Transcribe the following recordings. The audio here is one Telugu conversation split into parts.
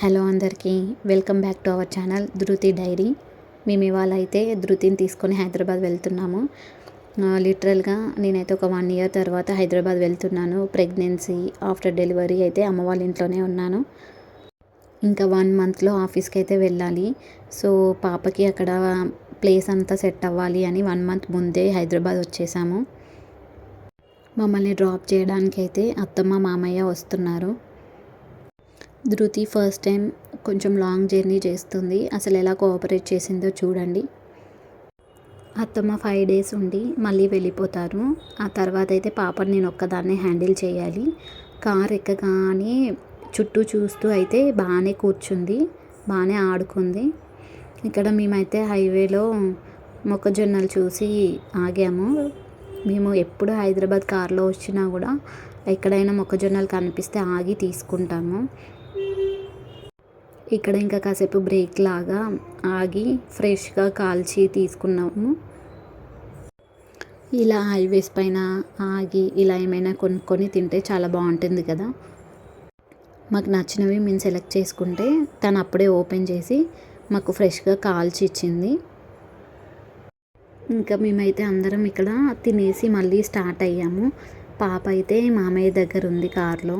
హలో అందరికీ welcome back to our channel ధృతి డైరీ. మేము ఇవాళ అయితే ధృతిని తీసుకొని హైదరాబాద్ వెళ్తున్నాము. లిటరల్గా నేనైతే ఒక 1 ఇయర్ తర్వాత హైదరాబాద్ వెళ్తున్నాను. ప్రెగ్నెన్సీ ఆఫ్టర్ డెలివరీ అయితే అమ్మ వాళ్ళ ఇంట్లోనే ఉన్నాను. ఇంకా 1 మంత్లో ఆఫీస్కి అయితే వెళ్ళాలి. సో పాపకి అక్కడ ప్లేస్ అంతా సెట్ అవ్వాలి అని 1 మంత్ ముందే హైదరాబాద్ వచ్చేసాము. మమ్మల్ని డ్రాప్ చేయడానికి అయితే అత్తమ్మ మామయ్య వస్తున్నారు. ధృతి ఫస్ట్ టైం కొంచెం లాంగ్ జర్నీ చేస్తుంది. అసలు ఎలా కోఆపరేట్ చేసిందో చూడండి. అత్తమ్మ 5 డేస్ ఉండి మళ్ళీ వెళ్ళిపోతారు. ఆ తర్వాత అయితే పాపని నేను ఒక్కదాన్నే హ్యాండిల్ చేయాలి. కార్ ఎక్కగానే చుట్టూ చూస్తూ అయితే బాగానే కూర్చుంది, బాగానే ఆడుకుంది. ఇక్కడ మేమైతే హైవేలో మొక్కజొన్నలు చూసి ఆగాము. మేము ఎప్పుడు హైదరాబాద్ కార్లో వచ్చినా కూడా ఎక్కడైనా మొక్కజొన్నలు కనిపిస్తే ఆగి తీసుకుంటాము. ఇక్కడ ఇంకా కాసేపు బ్రేక్ లాగా ఆగి ఫ్రెష్గా కాల్చి తీసుకున్నాము. ఇలా హైవేస్ పైన ఆగి ఇలా ఏమైనా కొనుక్కొని తింటే చాలా బాగుంటుంది కదా. మాకు నచ్చినవి మేము సెలెక్ట్ చేసుకుంటే తను అప్పుడే ఓపెన్ చేసి మాకు ఫ్రెష్గా కాల్చి ఇచ్చింది. ఇంకా మేమైతే అందరం ఇక్కడ తినేసి మళ్ళీ స్టార్ట్ అయ్యాము. పాప అయితే మామయ్య దగ్గర ఉంది కార్లో.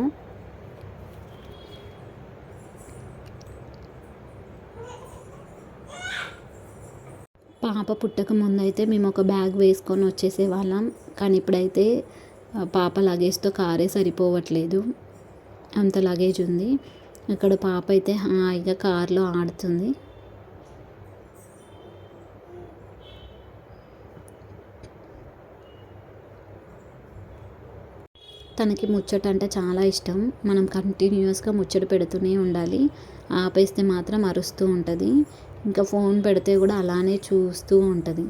పాప పుట్టక ముందు అయితే మేము ఒక బ్యాగ్ వేసుకొని వచ్చేసేవాళ్ళం. కానీ ఇప్పుడైతే పాప లగేజ్తో కారే సరిపోవట్లేదు, అంత లగేజ్ ఉంది. అక్కడ పాప అయితే హాయిగా కార్లో ఆడుతుంది. తనకి ముచ్చట అంటే చాలా ఇష్టం. మనం కంటిన్యూస్గా ముచ్చట పెడుతూనే ఉండాలి. ఆపేస్తే మాత్రం అరుస్తూ ఉంటుంది. ఇంకా ఫోన్ పెడితే కూడా అలానే చూస్తూ ఉంటుంది.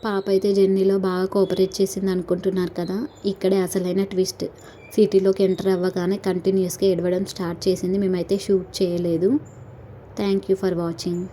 పాప అయితే జర్నీలో బాగా కోఆపరేట్ చేసింది అనుకుంటున్నారు కదా. ఇక్కడే అసలైన ట్విస్ట్. సిటీలోకి ఎంటర్ అవ్వగానే కంటిన్యూస్గా ఏడవడం స్టార్ట్ చేసింది. మేమైతే షూట్ చేయలేదు. Thank you for watching.